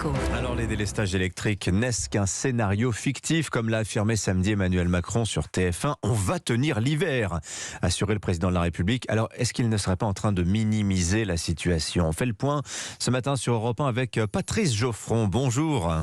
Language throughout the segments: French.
Échos. Alors les délestages électriques n'est-ce qu'un scénario fictif, comme l'a affirmé samedi Emmanuel Macron sur TF1 ? On va tenir l'hiver, a assuré le président de la République. Alors est-ce qu'il ne serait pas en train de minimiser la situation ? On fait le point ce matin sur Europe 1 avec Patrice Geoffron. Bonjour.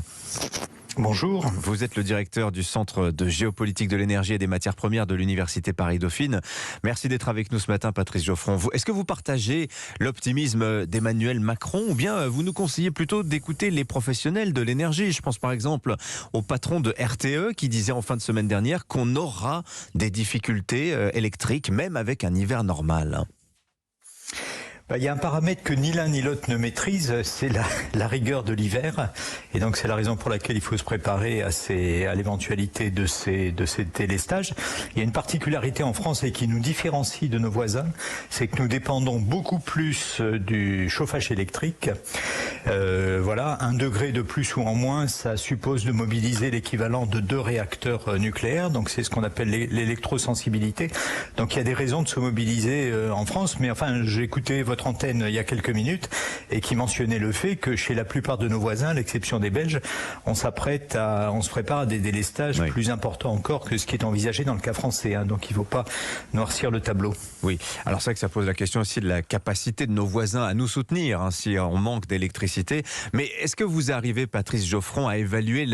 Bonjour. Vous êtes le directeur du Centre de géopolitique de l'énergie et des matières premières de l'Université Paris-Dauphine. Merci d'être avec nous ce matin, Patrice Geoffron. Est-ce que vous partagez l'optimisme d'Emmanuel Macron ou bien vous nous conseillez plutôt d'écouter les professionnels de l'énergie ? Je pense par exemple au patron de RTE qui disait en fin de semaine dernière qu'on aura des difficultés électriques même avec un hiver normal. Il y a un paramètre que ni l'un ni l'autre ne maîtrise, c'est la rigueur de l'hiver. Et donc c'est la raison pour laquelle il faut se préparer à l'éventualité de ces délestages. Il y a une particularité en France et qui nous différencie de nos voisins, c'est que nous dépendons beaucoup plus du chauffage électrique. 1 degré de plus ou en moins, ça suppose de mobiliser l'équivalent de 2 réacteurs nucléaires. Donc c'est ce qu'on appelle l'électrosensibilité. Donc il y a des raisons de se mobiliser en France. Mais enfin, j'ai écouté votre antenne il y a quelques minutes et qui mentionnait le fait que chez la plupart de nos voisins, à l'exception des Belges, on se prépare à des délestages plus importants encore que ce qui est envisagé dans le cas français. Donc il ne faut pas noircir le tableau. Oui, alors c'est vrai que ça pose la question aussi de la capacité de nos voisins à nous soutenir si on manque d'électricité. Mais est-ce que vous arrivez, Patrice Geoffron, à évaluer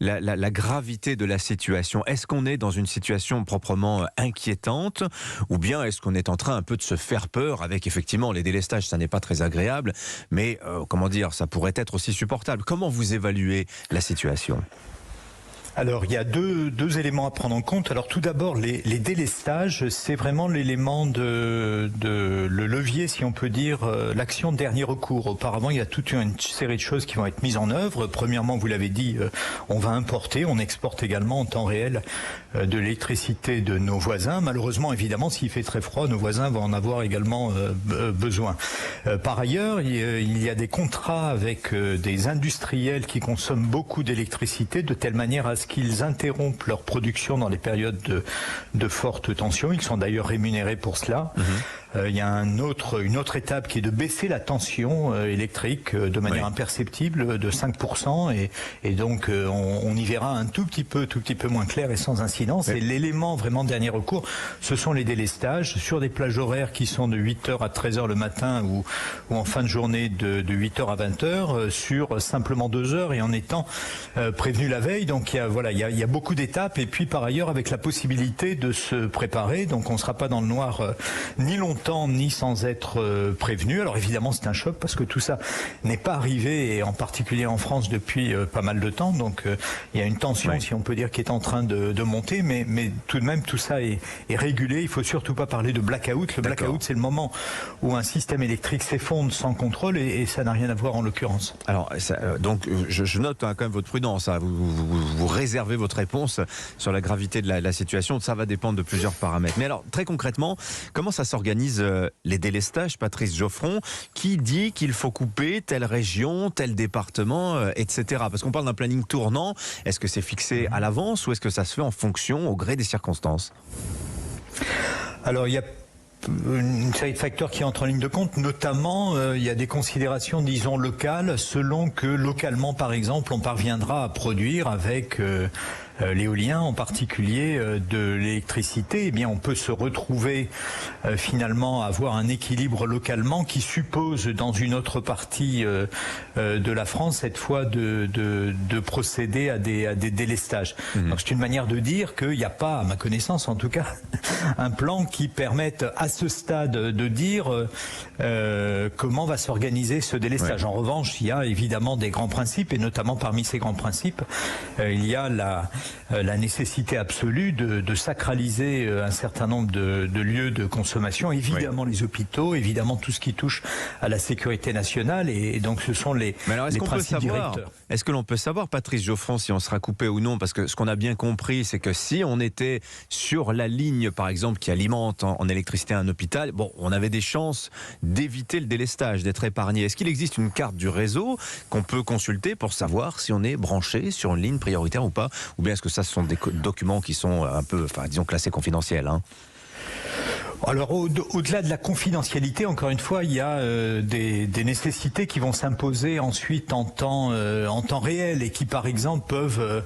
la gravité de la situation ? Est-ce qu'on est dans une situation proprement inquiétante ou bien est-ce qu'on est en train un peu de se faire peur avec effectivement les délestages, ça n'est pas très agréable, mais ça pourrait être aussi supportable. Comment vous évaluez la situation ? Alors, il y a deux éléments à prendre en compte. Alors, tout d'abord, les délestages, c'est vraiment l'élément le levier, si on peut dire, l'action de dernier recours. Auparavant, il y a toute une série de choses qui vont être mises en œuvre. Premièrement, vous l'avez dit, on va importer, on exporte également en temps réel de l'électricité de nos voisins. Malheureusement, évidemment, s'il fait très froid, nos voisins vont en avoir également besoin. Par ailleurs, il y a des contrats avec des industriels qui consomment beaucoup d'électricité de telle manière à ce qu'ils interrompent leur production dans les périodes de forte tension. Ils sont d'ailleurs rémunérés pour cela. Il y a une autre étape qui est de baisser la tension électrique de manière imperceptible de 5% et donc on y verra un tout petit peu moins clair et sans incidence. Et l'élément vraiment de dernier recours, ce sont les délestages sur des plages horaires qui sont de 8h à 13h le matin ou en fin de journée de 8h à 20h sur simplement 2 heures et en étant prévenu la veille. Donc il y a beaucoup d'étapes et puis par ailleurs avec la possibilité de se préparer. Donc on ne sera pas dans le noir ni longtemps ni sans être prévenu. Alors évidemment c'est un choc parce que tout ça n'est pas arrivé et en particulier en France depuis pas mal de temps. Donc il y a une tension si on peut dire qui est en train de monter mais tout de même tout ça est régulé. Il faut surtout pas parler de blackout. Le blackout c'est le moment où un système électrique s'effondre sans contrôle et ça n'a rien à voir en l'occurrence. Alors donc je note quand même votre prudence. Vous réservez votre réponse sur la gravité de la situation. Ça va dépendre de plusieurs paramètres. Mais alors très concrètement, comment ça s'organise les délestages, Patrice Geoffron? Qui dit qu'il faut couper telle région, tel département, etc. Parce qu'on parle d'un planning tournant. Est-ce que c'est fixé à l'avance ou est-ce que ça se fait en fonction, au gré des circonstances? Alors il y a une série de facteurs qui entrent en ligne de compte, notamment il y a des considérations disons locales, selon que localement par exemple on parviendra à produire avec l'éolien en particulier de l'électricité, eh bien on peut se retrouver finalement à avoir un équilibre localement qui suppose dans une autre partie de la France cette fois de procéder à des délestages. Donc c'est une manière de dire qu'il n'y a pas, à ma connaissance en tout cas, un plan qui permette à ce stade de dire comment va s'organiser ce délestage. En revanche, il y a évidemment des grands principes et notamment parmi ces grands principes, il y a la nécessité absolue de sacraliser un certain nombre de lieux de consommation, évidemment les hôpitaux, évidemment tout ce qui touche à la sécurité nationale et donc ce sont les principes directeurs. Est-ce que l'on peut savoir, Patrice Geoffron, si on sera coupé ou non? Parce que ce qu'on a bien compris, c'est que si on était sur la ligne, par exemple, qui alimente en électricité un hôpital, bon, on avait des chances d'éviter le délestage, d'être épargné. Est-ce qu'il existe une carte du réseau qu'on peut consulter pour savoir si on est branché sur une ligne prioritaire ou pas? Ou bien est-ce que ça, ce sont des documents qui sont un peu, disons, classés confidentiels, hein? Alors au-delà de la confidentialité, encore une fois, il y a des nécessités qui vont s'imposer ensuite en temps réel et qui par exemple peuvent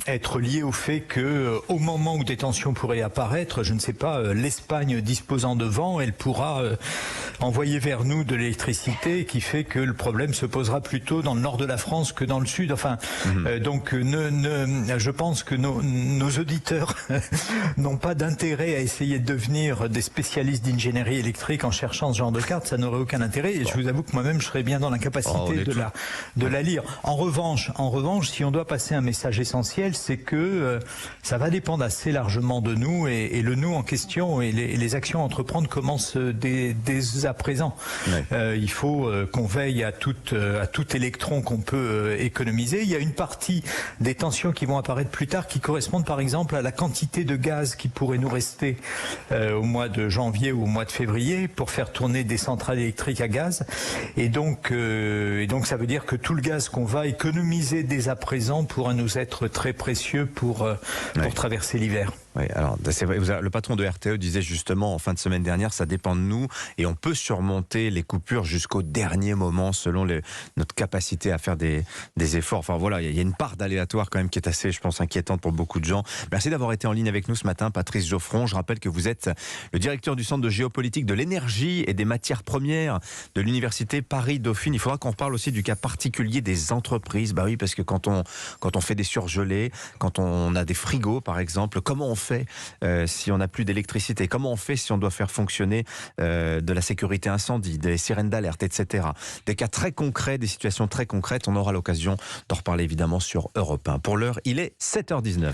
être liées au fait que au moment où des tensions pourraient apparaître, je ne sais pas, l'Espagne disposant de vent, elle pourra envoyer vers nous de l'électricité qui fait que le problème se posera plutôt dans le nord de la France que dans le sud. Enfin, donc je pense que nos auditeurs n'ont pas d'intérêt à essayer de devenir des spécialistes d'ingénierie électrique en cherchant ce genre de carte, ça n'aurait aucun intérêt et je vous avoue que moi-même je serais bien dans l'incapacité de la lire. En revanche, si on doit passer un message essentiel, c'est que ça va dépendre assez largement de nous et le nous en question et les actions à entreprendre commencent dès à présent. Ouais. Il faut qu'on veille à tout électron qu'on peut économiser. Il y a une partie des tensions qui vont apparaître plus tard qui correspondent par exemple à la quantité de gaz qui pourrait nous rester au mois de janvier ou au mois de février pour faire tourner des centrales électriques à gaz. Et donc ça veut dire que tout le gaz qu'on va économiser dès à présent pourra nous être très précieux pour traverser l'hiver. Oui, alors c'est vrai, le patron de RTE disait justement en fin de semaine dernière, ça dépend de nous et on peut surmonter les coupures jusqu'au dernier moment selon notre capacité à faire des efforts. Enfin voilà, il y a une part d'aléatoire quand même qui est assez, je pense, inquiétante pour beaucoup de gens. Merci d'avoir été en ligne avec nous ce matin, Patrice Geoffron. Je rappelle que vous êtes le directeur du Centre de géopolitique de l'énergie et des matières premières de l'Université Paris-Dauphine. Il faudra qu'on reparle aussi du cas particulier des entreprises. Bah oui, parce que quand on fait des surgelés, quand on a des frigos par exemple, comment on fait si on n'a plus d'électricité? Comment on fait si on doit faire fonctionner de la sécurité incendie, des sirènes d'alerte, etc. Des cas très concrets, des situations très concrètes. On aura l'occasion d'en reparler évidemment sur Europe 1. Pour l'heure, il est 7h19.